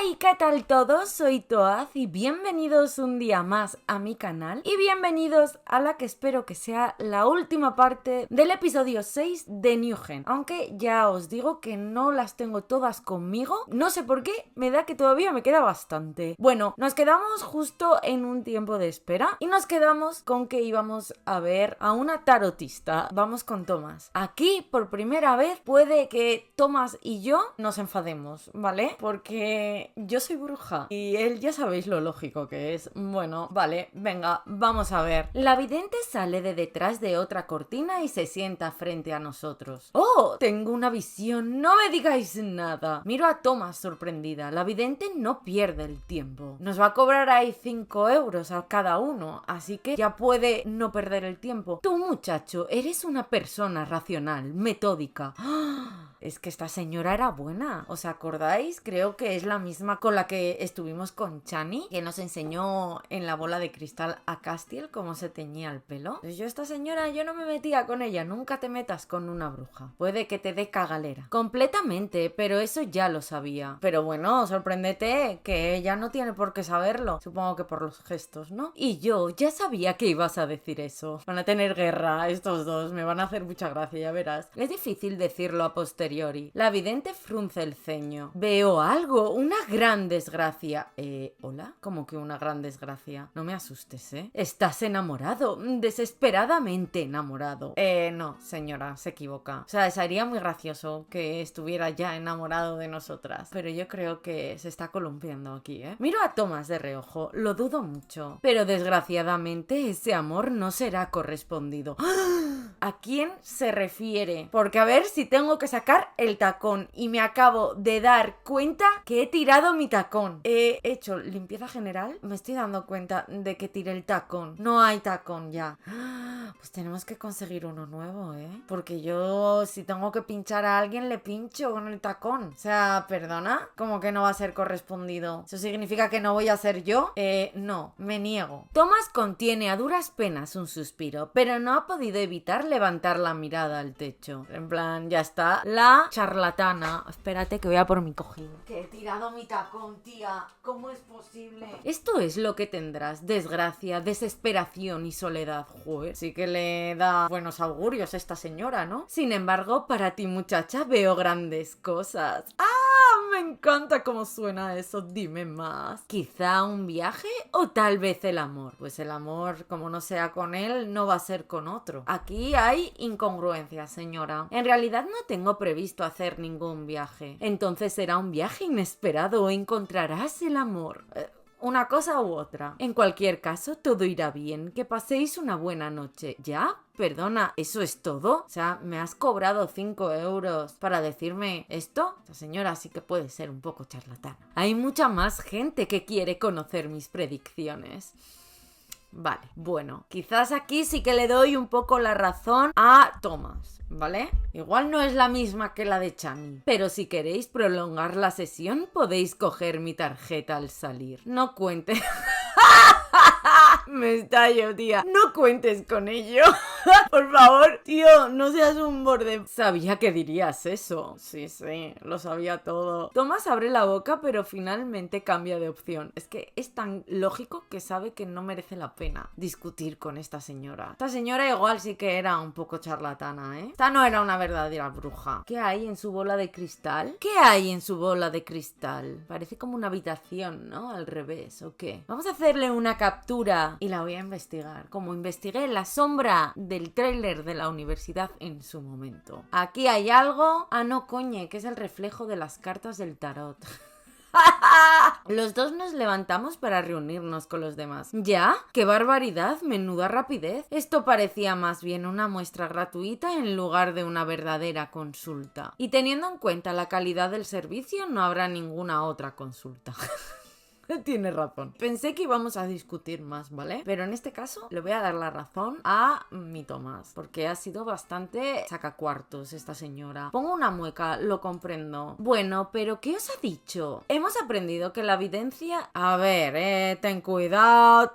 ¿Y qué tal todos? Soy Toaz y bienvenidos un día más a mi canal y bienvenidos a la que espero que sea la última parte del episodio 6 de New Gen. Aunque ya os digo que no las tengo todas conmigo, no sé por qué, me da que todavía me queda bastante. Bueno, nos quedamos justo en un tiempo de espera y nos quedamos con que íbamos a ver a una tarotista. Vamos con Tomás. Aquí, por primera vez, puede que Tomás y yo nos enfademos, ¿vale? Porque yo soy bruja y él ya sabéis lo lógico que es. Bueno, vale, venga, vamos a ver. La vidente sale de detrás de otra cortina y se sienta frente a nosotros. ¡Oh! Tengo una visión, no me digáis nada. Miro a Tomás sorprendida. La vidente no pierde el tiempo. Nos va a cobrar ahí 5 euros a cada uno, así que ya puede no perder el tiempo. Tú, muchacho, eres una persona racional, metódica. ¡Ah! Es que esta señora era buena. ¿Os acordáis? Creo que es la misma con la que estuvimos con Chani, que nos enseñó en la bola de cristal a Castiel cómo se teñía el pelo. Pues esta señora, yo no me metía con ella. Nunca te metas con una bruja. Puede que te dé cagalera. Completamente, pero eso ya lo sabía. Pero bueno, sorpréndete que ella no tiene por qué saberlo. Supongo que por los gestos, ¿no? Y yo ya sabía que ibas a decir eso. Van a tener guerra estos dos. Me van a hacer mucha gracia, ya verás. Es difícil decirlo a posteriori. La vidente frunce el ceño. Veo algo, una gran desgracia. ¿Hola? ¿Cómo que una gran desgracia? No me asustes, ¿eh? Estás enamorado, desesperadamente enamorado. No, señora, se equivoca. O sea, sería muy gracioso que estuviera ya enamorado de nosotras. Pero yo creo que se está columpiando aquí, ¿eh? Miro a Tomás de reojo, lo dudo mucho. Pero desgraciadamente ese amor no será correspondido. ¿A quién se refiere? Porque a ver si tengo que sacar el tacón y me acabo de dar cuenta que he tirado mi tacón. He hecho limpieza general, me estoy dando cuenta de que tiré el tacón. No hay tacón ya. Pues tenemos que conseguir uno nuevo, ¿eh? Porque yo si tengo que pinchar a alguien le pincho con el tacón. O sea, ¿perdona? ¿Cómo que no va a ser correspondido? ¿Eso significa que no voy a ser yo? No, me niego. Tomás contiene a duras penas un suspiro, pero no ha podido evitar levantar la mirada al techo. En plan, ya está la charlatana. Espérate que voy a por mi cojín. Que he tirado mi tacón, tía. ¿Cómo es posible? Esto es lo que tendrás. Desgracia, desesperación y soledad. Joder, sí que le da buenos augurios esta señora, ¿no? Sin embargo, para ti, muchacha, veo grandes cosas. ¡Ah! Me encanta cómo suena eso. Dime más. ¿Quizá un viaje o tal vez el amor? Pues el amor, como no sea con él, no va a ser con otro. Aquí hay incongruencias, señora. En realidad no tengo previsto hacer ningún viaje. Entonces será un viaje inesperado o encontrarás el amor. Una cosa u otra. En cualquier caso, todo irá bien. Que paséis una buena noche. ¿Ya? Perdona, ¿eso es todo? O sea, ¿me has cobrado 5 euros para decirme esto? Esta señora sí que puede ser un poco charlatana. Hay mucha más gente que quiere conocer mis predicciones. Vale, bueno, quizás aquí sí que le doy un poco la razón a Tomás, ¿vale? Igual no es la misma que la de Chani, pero si queréis prolongar la sesión podéis coger mi tarjeta al salir. No cuentes... Me estallo, tía. No cuentes con ello. Por favor, tío, no seas un borde. Sabía que dirías eso. Sí, lo sabía todo. Tomás abre la boca, pero finalmente cambia de opción. Es que es tan lógico que sabe que no merece la pena discutir con esta señora. Esta señora igual sí que era un poco charlatana, ¿eh? Esta no era una verdadera bruja. ¿Qué hay en su bola de cristal? ¿Qué hay en su bola de cristal? Parece como una habitación, ¿no? Al revés, ¿o qué? Vamos a hacerle una captura y la voy a investigar, como investigué la sombra del tráiler de la universidad en su momento. Aquí hay algo... Ah, no, coñe, que es el reflejo de las cartas del tarot. Los dos nos levantamos para reunirnos con los demás. ¿Ya? ¡Qué barbaridad! ¡Menuda rapidez! Esto parecía más bien una muestra gratuita en lugar de una verdadera consulta. Y teniendo en cuenta la calidad del servicio, no habrá ninguna otra consulta. Tienes razón. Pensé que íbamos a discutir más, ¿vale? Pero en este caso le voy a dar la razón a mi Tomás, porque ha sido bastante sacacuartos esta señora. Pongo una mueca, lo comprendo. Bueno, pero ¿qué os ha dicho? Hemos aprendido que la videncia... A ver, ten cuidado,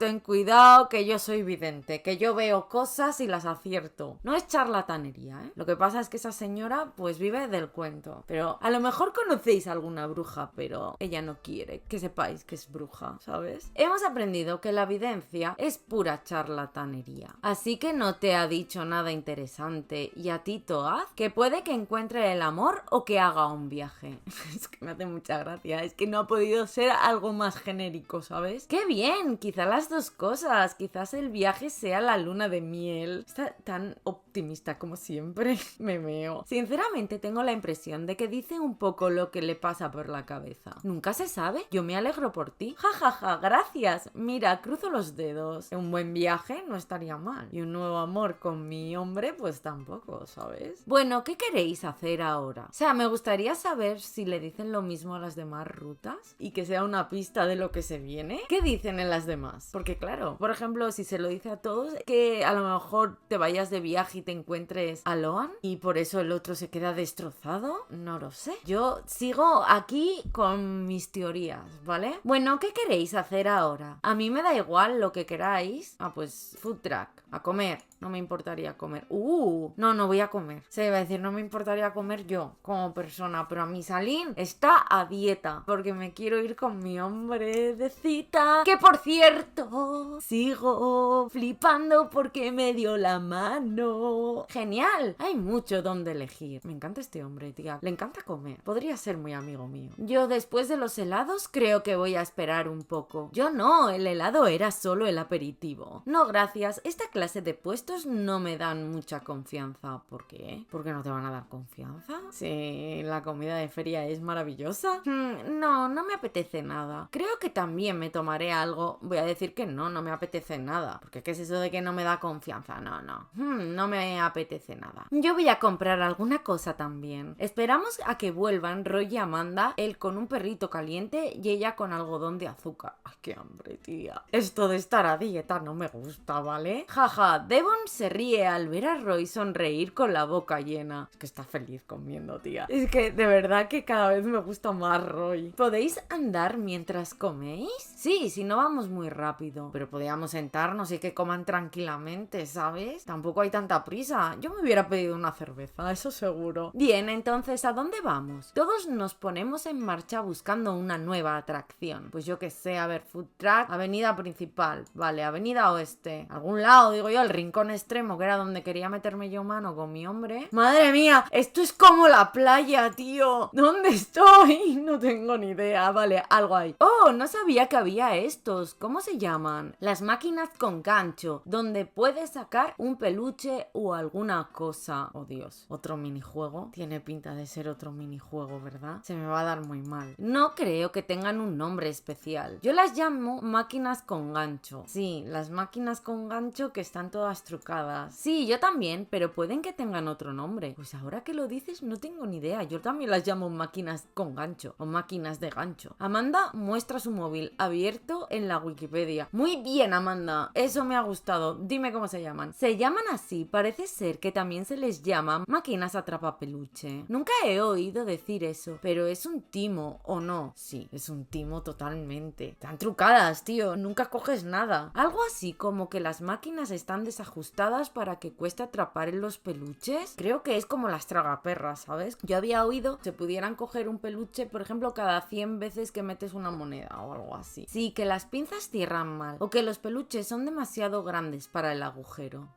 que yo soy vidente, que yo veo cosas y las acierto. No es charlatanería, ¿eh? Lo que pasa es que esa señora pues vive del cuento. Pero a lo mejor conocéis a alguna bruja, pero ella no quiere que sepáis que es bruja, ¿sabes? Hemos aprendido que la videncia es pura charlatanería. Así que no te ha dicho nada interesante. Y a ti, Toad, que puede que encuentre el amor o que haga un viaje. Es que me hace mucha gracia. Es que no ha podido ser algo más genérico, ¿sabes? ¡Qué bien! Quizá las dos cosas. Quizás el viaje sea la luna de miel. Está tan optimista como siempre. Me meo. Sinceramente tengo la impresión de que dice un poco lo que le pasa por la cabeza. Nunca se sabe. Yo me alegro por ti. Ja, ja, ja, gracias. Mira, cruzo los dedos. Un buen viaje no estaría mal. Y un nuevo amor con mi hombre, pues tampoco, ¿sabes? Bueno, ¿qué queréis hacer ahora? O sea, me gustaría saber si le dicen lo mismo a las demás rutas y que sea una pista de lo que se viene. ¿Qué dicen en las demás? Porque claro, por ejemplo, si se lo dice a todos, que a lo mejor te vayas de viaje y te encuentres a Loan y por eso el otro se queda destrozado, no lo sé. Yo sigo aquí con mis teorías, ¿vale? Bueno, ¿qué queréis hacer ahora? A mí me da igual lo que queráis. Ah, pues food truck, a comer. No me importaría comer. No voy a comer. Se iba a decir, no me importaría comer yo como persona, pero a mí Salín está a dieta porque me quiero ir con mi hombre de cita. Que por cierto, sigo flipando porque me dio la mano. Genial. Hay mucho donde elegir. Me encanta este hombre, tía. Le encanta comer. Podría ser muy amigo mío. Yo después de los helados creo que voy a esperar un poco. Yo no, el helado era solo el aperitivo. No, gracias. Esta clase de puestos no me dan mucha confianza. ¿Por qué? ¿Por qué no te van a dar confianza? Sí, la comida de feria es maravillosa. No me apetece nada. Creo que también me tomaré algo. Voy a decir que no me apetece nada. Porque ¿qué es eso de que no me da confianza? No me apetece nada. Yo voy a comprar alguna cosa también. Esperamos a que vuelvan Roy y Amanda, él con un perrito caliente y ella con algodón de azúcar. Ay, qué hambre, tía. Esto de estar a dieta no me gusta, ¿vale? Jaja, Devon se ríe al ver a Roy sonreír con la boca llena. Es que está feliz comiendo, tía. Es que de verdad que cada vez me gusta más Roy. ¿Podéis andar mientras coméis? Sí, si no vamos muy rápido. Pero podríamos sentarnos y que coman tranquilamente, ¿sabes? Tampoco hay tanta prisa. Yo me hubiera pedido una cerveza, eso seguro. Bien, entonces, ¿a dónde vamos? Todos nos ponemos en marcha buscando una nueva atracción. Pues yo qué sé, a ver, food truck, avenida principal. Vale, avenida oeste. Algún lado, digo yo, el rincón extremo, que era donde quería meterme yo mano con mi hombre. ¡Madre mía! Esto es como la playa, tío. ¿Dónde estoy? No tengo ni idea. Vale, algo hay. Oh, no sabía que había estos. ¿Cómo se llaman? Las máquinas con gancho, donde puedes sacar un peluche o alguna cosa. Oh, Dios. ¿Otro minijuego? Tiene pinta de ser otro minijuego, ¿verdad? Se me va a dar muy mal. No creo que tengan un nombre especial. Yo las llamo máquinas con gancho. Sí, las máquinas con gancho que están todas trucadas. Sí, yo también, pero pueden que tengan otro nombre. Pues ahora que lo dices, no tengo ni idea. Yo también las llamo máquinas con gancho o máquinas de gancho. Amanda muestra su móvil abierto en la Wikipedia. Muy bien, Amanda. Eso me ha gustado. Dime cómo se llaman. Se llaman así. Parece ser que también se les llama máquinas atrapapeluche. Nunca he oído decir eso, pero es un timo, ¿o no? Sí, es un timo totalmente. Están trucadas, tío. Nunca coges nada. Algo así como que las máquinas están desajustadas para que cueste atrapar en los peluches. Creo que es como las tragaperras, ¿sabes? Yo había oído que pudieran coger un peluche, por ejemplo, cada 100 veces que metes una moneda o algo así. Sí, que las pinzas cierran mal o que los peluches son demasiado grandes para el agujero.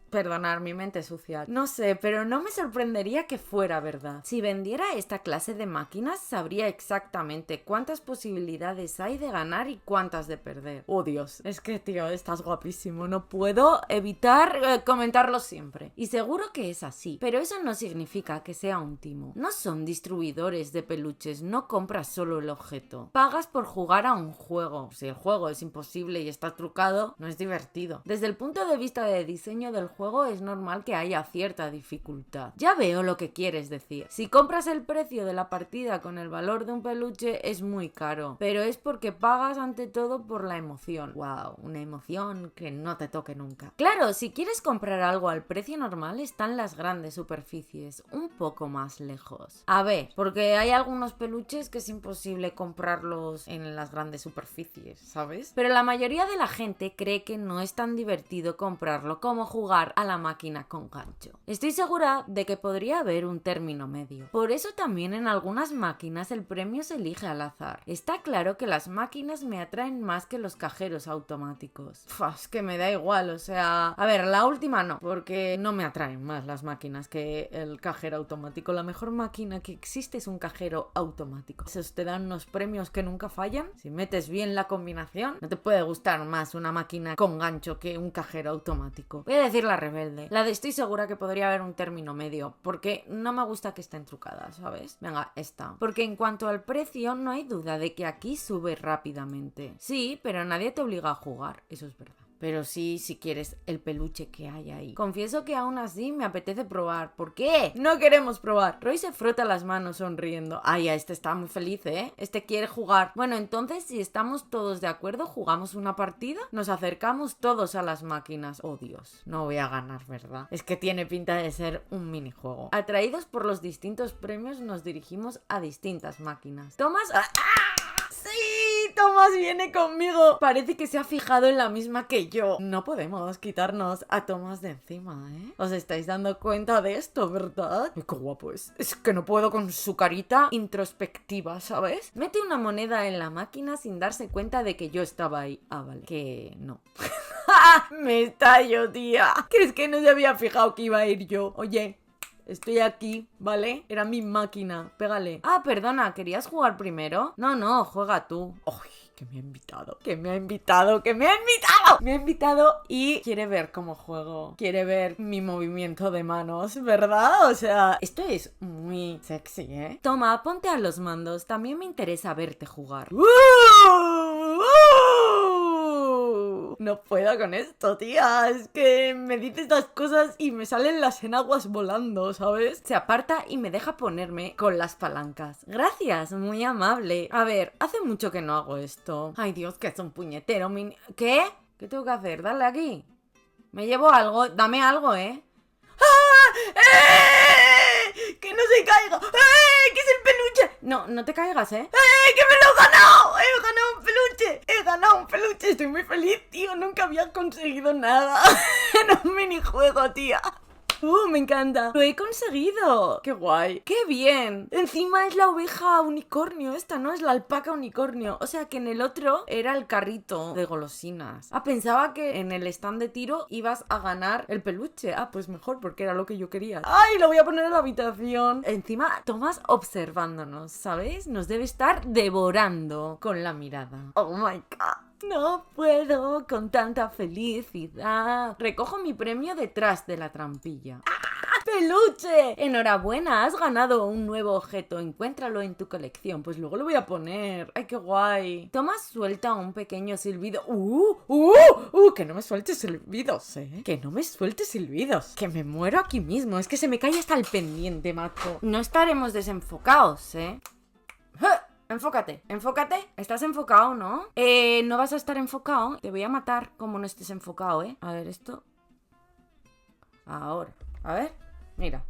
Perdonar, mi mente sucia. No sé, pero no me sorprendería que fuera verdad. Si vendiera esta clase de máquinas, sabría exactamente cuántas posibilidades hay de ganar y cuántas de perder. Oh, Dios. Es que, tío, estás guapísimo. No puedo evitar comentarlo siempre. Y seguro que es así. Pero eso no significa que sea un timo. No son distribuidores de peluches. No compras solo el objeto. Pagas por jugar a un juego. Si el juego es imposible y está trucado, no es divertido. Desde el punto de vista de diseño del juego, juego es normal que haya cierta dificultad. Ya veo lo que quieres decir. Si compras el precio de la partida con el valor de un peluche es muy caro, pero es porque pagas ante todo por la emoción. Wow, una emoción que no te toque nunca. Claro, si quieres comprar algo al precio normal están las grandes superficies, un poco más lejos. A ver, porque hay algunos peluches que es imposible comprarlos en las grandes superficies, ¿sabes? Pero la mayoría de la gente cree que no es tan divertido comprarlo como jugar a la máquina con gancho. Estoy segura de que podría haber un término medio. Por eso también en algunas máquinas el premio se elige al azar. Está claro que las máquinas me atraen más que los cajeros automáticos. Es que me da igual, o sea... A ver, la última no, porque no me atraen más las máquinas que el cajero automático. La mejor máquina que existe es un cajero automático. Esos te dan unos premios que nunca fallan. Si metes bien la combinación, no te puede gustar más una máquina con gancho que un cajero automático. Voy a decir la rebelde. La de estoy segura que podría haber un término medio, porque no me gusta que estén trucadas, ¿sabes? Venga, esta. Porque en cuanto al precio, no hay duda de que aquí sube rápidamente. Sí, pero nadie te obliga a jugar, eso es verdad. Pero sí, si quieres el peluche que hay ahí. Confieso que aún así me apetece probar. ¿Por qué? No queremos probar. Roy se frota las manos sonriendo. Ay, este está muy feliz, ¿eh? Este quiere jugar. Bueno, entonces si estamos todos de acuerdo, jugamos una partida. Nos acercamos todos a las máquinas. Oh, Dios. No voy a ganar, ¿verdad? Es que tiene pinta de ser un minijuego. Atraídos por los distintos premios, nos dirigimos a distintas máquinas. Tomás... ¡Ah! ¡Sí! Tomás viene conmigo. Parece que se ha fijado en la misma que yo. No podemos quitarnos a Tomás de encima, ¿eh? ¿Os estáis dando cuenta de esto, verdad? ¡Qué guapo es! Es que no puedo con su carita introspectiva, ¿sabes? Mete una moneda en la máquina sin darse cuenta de que yo estaba ahí. Ah, vale. Que no. Me estallo, tía. Que es que no se había fijado que iba a ir yo. Oye... Estoy aquí, ¿vale? Era mi máquina. Pégale. Ah, perdona, ¿querías jugar primero? No, juega tú. ¡Ay! Que me ha invitado. Me ha invitado y quiere ver cómo juego. Quiere ver mi movimiento de manos, ¿verdad? O sea, esto es muy sexy, ¿eh? Toma, ponte a los mandos. También me interesa verte jugar. No puedo con esto, tía. Es que me dice estas cosas y me salen las enaguas volando, ¿sabes? Se aparta y me deja ponerme con las palancas. Gracias, muy amable. A ver, hace mucho que no hago esto. Ay, Dios, que es un puñetero mini... ¿Qué? ¿Qué tengo que hacer? Dale aquí. Me llevo algo. Dame algo, ¿eh? ¡Ah! ¡Que no se caiga! ¡Que es el peluche! No te caigas, ¿eh? ¡Que me lo he ganado! ¡He ganado un peluche! ¡He ganado un peluche! Estoy muy feliz, tío. Nunca había conseguido nada en un minijuego, tía. Me encanta. Lo he conseguido. ¡Qué guay! ¡Qué bien! Encima es la oveja unicornio. Esta no es la alpaca unicornio. O sea que en el otro era el carrito de golosinas. Ah, pensaba que en el stand de tiro ibas a ganar el peluche. Ah, pues mejor, porque era lo que yo quería. ¡Ay! Lo voy a poner en la habitación. Encima, Tomás observándonos, ¿sabéis? Nos debe estar devorando con la mirada. ¡Oh, my God! No puedo con tanta felicidad. Recojo mi premio detrás de la trampilla. ¡Ah! ¡Peluche! Enhorabuena, has ganado un nuevo objeto. Encuéntralo en tu colección. Pues luego lo voy a poner. ¡Ay, qué guay! Tomás suelta un pequeño silbido. Que no me sueltes silbidos, ¿eh? Que no me sueltes silbidos. Que me muero aquí mismo. Es que se me cae hasta el pendiente, macho. No estaremos desenfocados, ¿eh? Enfócate. ¿Estás enfocado, no? No vas a estar enfocado. Te voy a matar como no estés enfocado, ¿eh? A ver, esto. Ahora. A ver. Mira.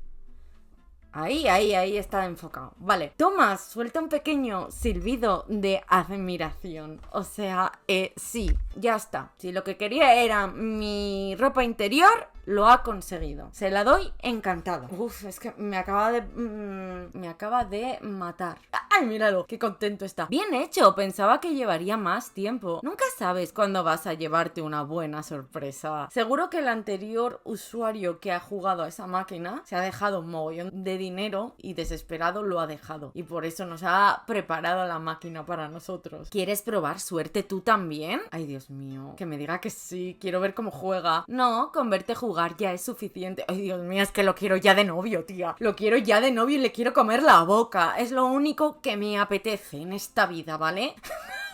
Ahí está enfocado. Vale. Tomás suelta un pequeño silbido de admiración. O sea, sí, ya está. Si lo que quería era mi ropa interior, lo ha conseguido. Se la doy encantado. Uf, es que me acaba de matar. Ay, míralo, qué contento está. Bien hecho, pensaba que llevaría más tiempo. Nunca sabes cuándo vas a llevarte una buena sorpresa. Seguro que el anterior usuario que ha jugado a esa máquina se ha dejado un mogollón de dinero y desesperado lo ha dejado. Y por eso nos ha preparado la máquina para nosotros. ¿Quieres probar suerte tú también? Ay, Dios mío, que me diga que sí. Quiero ver cómo juega. No, con verte jugar ya es suficiente. Ay, Dios mío, es que lo quiero ya de novio, tía. Lo quiero ya de novio y le quiero comer la boca. Es lo único que me apetece en esta vida, ¿vale?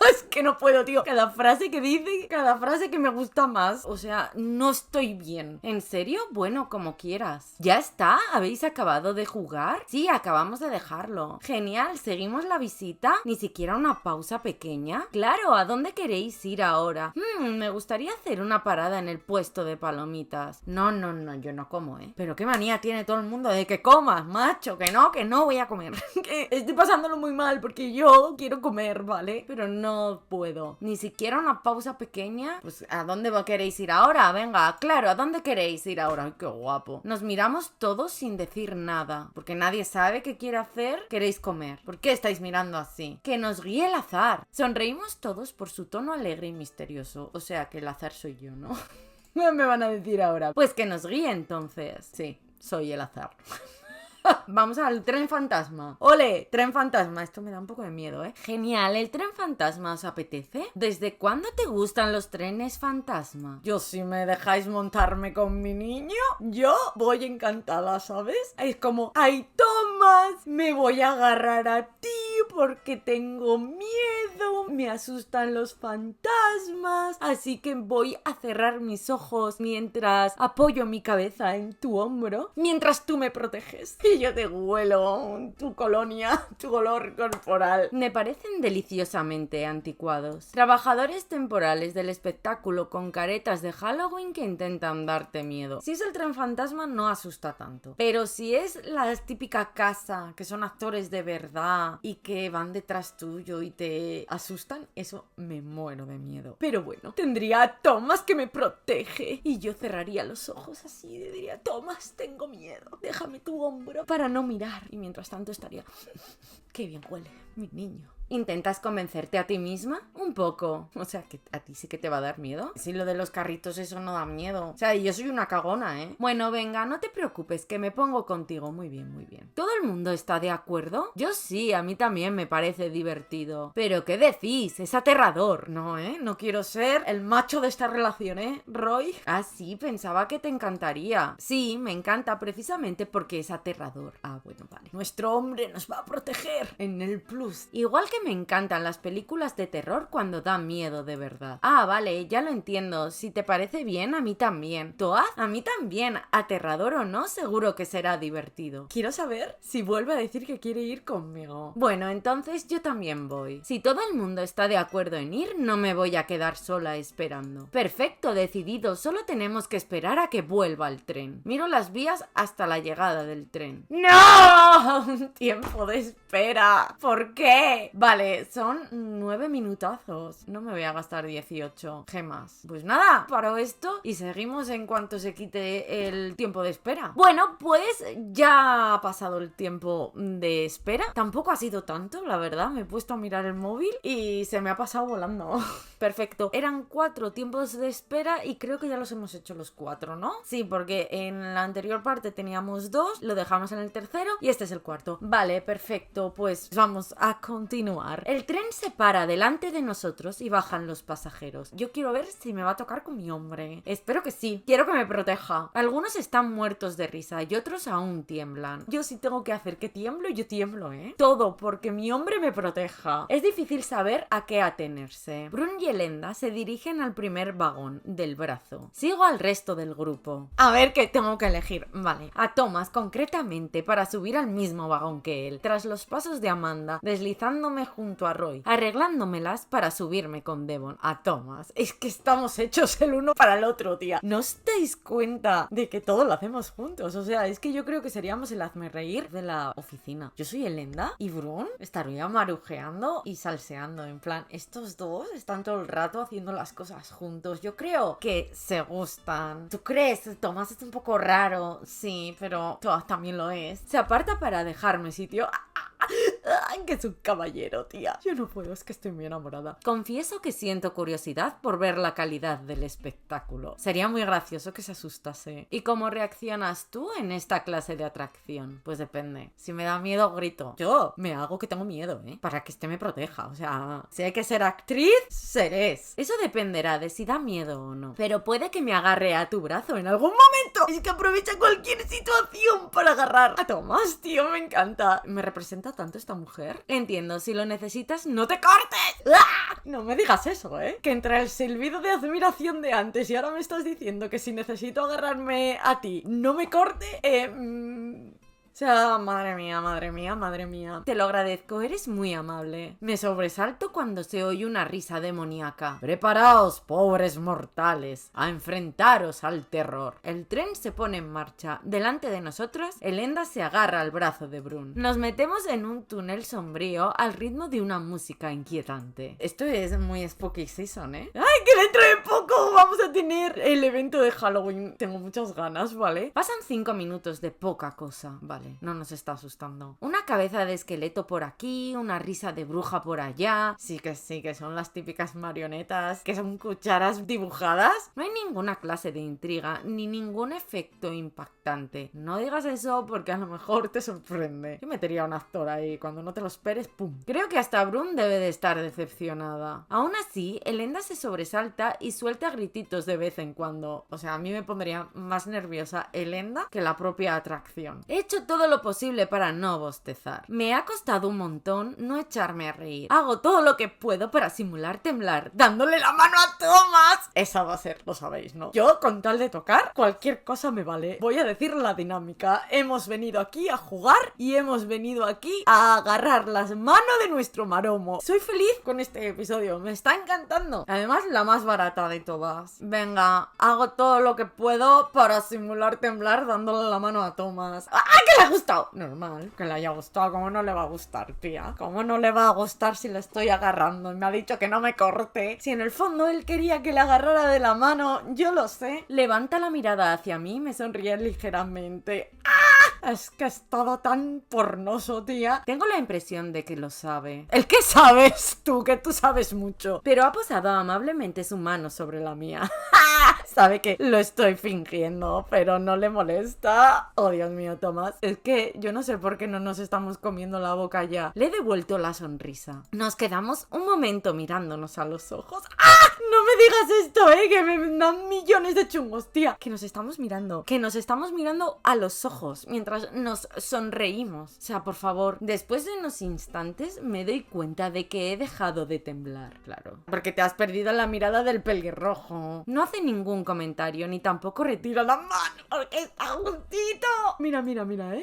Es que no puedo, tío. Cada frase que dice, cada frase que me gusta más. O sea, no estoy bien. ¿En serio? Bueno, como quieras. ¿Ya está? ¿Habéis acabado de jugar? Sí, acabamos de dejarlo. Genial, ¿seguimos la visita? ¿Ni siquiera una pausa pequeña? Claro, ¿a dónde queréis ir ahora? Me gustaría hacer una parada en el puesto de palomitas. No, yo no como, ¿eh? Pero qué manía tiene todo el mundo de que comas, macho. Que no voy a comer. Que estoy pasándolo muy mal porque yo quiero comer, ¿vale? Pero no puedo. Ni siquiera una pausa pequeña. Pues, ¿a dónde queréis ir ahora? Venga, claro, ¿a dónde queréis ir ahora? Ay, qué guapo. Nos miramos todos sin decir nada. Porque nadie sabe qué quiere hacer. Queréis comer. ¿Por qué estáis mirando así? Que nos guíe el azar. Sonreímos todos por su tono alegre y misterioso. O sea, que el azar soy yo, ¿no? Me van a decir ahora. Pues que nos guíe entonces. Sí, soy el azar. Vamos al tren fantasma. ¡Ole! Tren fantasma. Esto me da un poco de miedo, ¿eh? Genial. ¿El tren fantasma os apetece? ¿Desde cuándo te gustan los trenes fantasma? Yo, si me dejáis montarme con mi niño, yo voy encantada, ¿sabes? Es como, ¡ay, Tomás! Me voy a agarrar a ti porque tengo miedo. Me asustan los fantasmas. Así que voy a cerrar mis ojos mientras apoyo mi cabeza en tu hombro. Mientras tú me proteges. Y yo te huelo tu colonia, tu olor corporal. Me parecen deliciosamente anticuados. Trabajadores temporales del espectáculo con caretas de Halloween que intentan darte miedo. Si es el tren fantasma no asusta tanto. Pero si es la típica casa, que son actores de verdad y que van detrás tuyo y te asustan, eso me muero de miedo. Pero bueno, tendría a Tomás que me protege. Y yo cerraría los ojos así y diría, Tomás, tengo miedo. Déjame tu hombro para no mirar. Y mientras tanto estaría... Qué bien huele, mi niño. ¿Intentas convencerte a ti misma? Un poco. O sea, que a ti sí que te va a dar miedo. Si lo de los carritos eso no da miedo. O sea, yo soy una cagona, ¿eh? Bueno, venga, no te preocupes, que me pongo contigo. Muy bien, muy bien. ¿Todo el mundo está de acuerdo? Yo sí, a mí también me parece divertido. Pero, ¿qué decís? Es aterrador. No, ¿eh? No quiero ser el macho de esta relación, ¿eh, Roy? Ah, sí, pensaba que te encantaría. Sí, me encanta precisamente porque es aterrador. Ah, bueno, vale. Nuestro hombre nos va a proteger en el plus. Igual que me encantan las películas de terror cuando dan miedo de verdad. Ah, vale, ya lo entiendo. Si te parece bien, a mí también. ¿Toad? A mí también. Aterrador o no, seguro que será divertido. Quiero saber si vuelve a decir que quiere ir conmigo. Bueno, entonces yo también voy. Si todo el mundo está de acuerdo en ir, no me voy a quedar sola esperando. Perfecto, decidido. Solo tenemos que esperar a que vuelva el tren. Miro las vías hasta la llegada del tren. ¡No! Un tiempo de espera. ¿Por qué? Vale, son 9 minutazos. No me voy a gastar 18 gemas. Pues nada, paro esto y seguimos en cuanto se quite el tiempo de espera. Bueno, pues ya ha pasado el tiempo de espera. Tampoco ha sido tanto, la verdad. Me he puesto a mirar el móvil y se me ha pasado volando. Perfecto. Eran 4 tiempos de espera y creo que ya los hemos hecho los 4, ¿no? Sí, porque en la anterior parte teníamos 2, lo dejamos en el tercero y este es el cuarto. Vale, perfecto. Pues vamos a continuar. El tren se para delante de nosotros y bajan los pasajeros. Yo quiero ver si me va a tocar con mi hombre. Espero que sí. Quiero que me proteja. Algunos están muertos de risa y otros aún tiemblan. Yo sí tengo que hacer que tiemblo y yo tiemblo, ¿eh? Todo porque mi hombre me proteja. Es difícil saber a qué atenerse. Brun y Elenda se dirigen al primer vagón del brazo. Sigo al resto del grupo. A ver qué tengo que elegir. Vale. A Thomas concretamente para subir al mismo vagón que él. Tras los pasos de Amanda, deslizándome junto a Roy, arreglándomelas para subirme con Devon. A Thomas. Es que estamos hechos el uno para el otro, tía. ¿No os dais cuenta de que todo lo hacemos juntos? O sea, es que yo creo que seríamos el hazmerreír de la oficina. Yo soy Elenda y Brun estaría marujeando y salseando. En plan, estos dos están todo el rato haciendo las cosas juntos. Yo creo que se gustan. ¿Tú crees? Thomas es un poco raro. Sí, pero Thomas también lo es. Se aparta para dejarme sitio. ¡Ay, que es un caballero, tía! Yo no puedo, es que estoy muy enamorada. Confieso que siento curiosidad por ver la calidad del espectáculo. Sería muy gracioso que se asustase. ¿Y cómo reaccionas tú en esta clase de atracción? Pues depende. Si me da miedo, grito. Yo me hago que tengo miedo, ¿eh? Para que este me proteja. O sea, si hay que ser actriz, seré. Eso dependerá de si da miedo o no. Pero puede que me agarre a tu brazo en algún momento. Es que aprovecha cualquier situación para agarrar a Tomás, tío. Me encanta. Me representa tanto esta mujer. Entiendo, si lo necesitas, no te cortes. ¡Ah! No me digas eso, que entre el silbido de admiración de antes y ahora me estás diciendo que si necesito agarrarme a ti no me corte, O sea, madre mía, madre mía, madre mía. Te lo agradezco, eres muy amable. Me sobresalto cuando se oye una risa demoníaca. Preparaos, pobres mortales, a enfrentaros al terror. El tren se pone en marcha. Delante de nosotros, Elenda se agarra al brazo de Brun. Nos metemos en un túnel sombrío al ritmo de una música inquietante. Esto es muy spooky season, ¡Ay, que dentro de poco vamos a tener el evento de Halloween! Tengo muchas ganas, ¿vale? Pasan 5 minutos de poca cosa, ¿vale? No nos está asustando. Una cabeza de esqueleto por aquí, una risa de bruja por allá. Sí, que son las típicas marionetas, que son cucharas dibujadas. No hay ninguna clase de intriga, ni ningún efecto impactante. No digas eso porque a lo mejor te sorprende. Yo metería a un actor ahí, cuando no te lo esperes, ¡pum! Creo que hasta Brun debe de estar decepcionada. Aún así, Elenda se sobresalta y suelta grititos de vez en cuando. O sea, a mí me pondría más nerviosa Elenda que la propia atracción. He hecho todo lo posible para no bostezar. Me ha costado un montón no echarme a reír. Hago todo lo que puedo para simular temblar, dándole la mano a Thomas. Esa va a ser, lo sabéis, ¿no? Yo, con tal de tocar, cualquier cosa me vale. Voy a decir la dinámica. Hemos venido aquí a jugar y hemos venido aquí a agarrar las manos de nuestro maromo. Soy feliz con este episodio, me está encantando. Además, la más barata de todas. Venga, hago todo lo que puedo para simular temblar dándole la mano a Thomas. ¡Ah, que le ha gustado! Normal, que le haya gustado. ¿Cómo no le va a gustar, tía? ¿Cómo no le va a gustar si le estoy agarrando? Y me ha dicho que no me corte. Si en el fondo él quería que le agarrara de la mano, yo lo sé. Levanta la mirada hacia mí y me sonríe ligeramente. ¡Ah! Es que es todo tan pornoso, tía. Tengo la impresión de que lo sabe. ¿El qué sabes tú? Que tú sabes mucho. Pero ha posado amablemente su mano sobre la mía. Sabe que lo estoy fingiendo, pero no le molesta. Oh, Dios mío, Tomás. Es que yo no sé por qué no nos estamos comiendo la boca ya. Le he devuelto la sonrisa. Nos quedamos un momento mirándonos a los ojos. ¡Ah! No me digas esto, que me dan millones de chungos, tía. Que nos estamos mirando a los ojos mientras nos sonreímos. O sea, por favor, después de unos instantes me doy cuenta de que he dejado de temblar. Claro, porque te has perdido la mirada del pelirrojo. No hace ningún comentario, ni tampoco retira la mano, porque está juntito. Mira,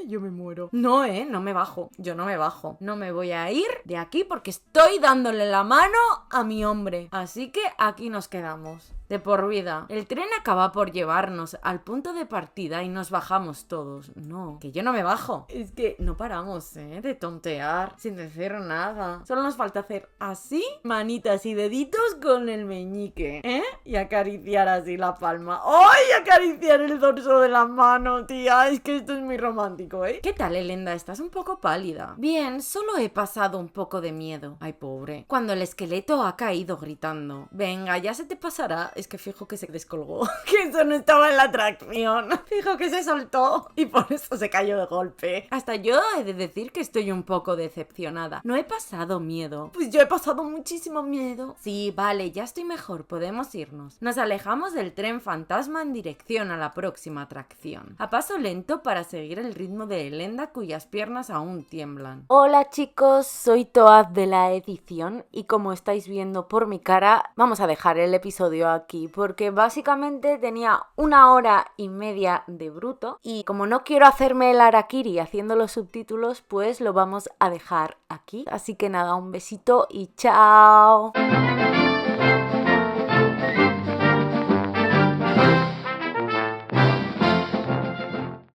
yo me muero. No, no me bajo. Yo no me bajo. No me voy a ir de aquí porque estoy dándole la mano a mi hombre. Así que aquí nos quedamos. De por vida. El tren acaba por llevarnos al punto de partida y nos bajamos todos. No, que yo no me bajo. Es que no paramos, de tontear sin decir nada. Solo nos falta hacer así, manitas y deditos con el meñique, y acariciar así la palma. ¡Ay! Acariciar el dorso de la mano, tía. Es que esto es muy romántico, ¿Qué tal, Elenda? Estás un poco pálida. Bien, solo he pasado un poco de miedo. Ay, pobre. Cuando el esqueleto ha caído gritando. Venga, ya se te pasará. Es que fijo que se descolgó. Que eso no estaba en la atracción. Fijo que se soltó y por eso se cayó de golpe. Hasta yo he de decir que estoy un poco decepcionada. No he pasado miedo. Pues yo he pasado muchísimo miedo. Sí, vale, ya estoy mejor. Podemos irnos. Nos alejamos del tren fantasma en dirección a la próxima atracción. A paso lento para seguir el ritmo de Elenda, cuyas piernas aún tiemblan. Hola chicos, soy Toad de la edición y como estáis viendo por mi cara, vamos a dejar el episodio aquí porque básicamente tenía 1 hora y media de bruto y como no quiero hacerme el harakiri haciendo los subtítulos, pues lo vamos a dejar aquí. Así que nada, un besito y chao.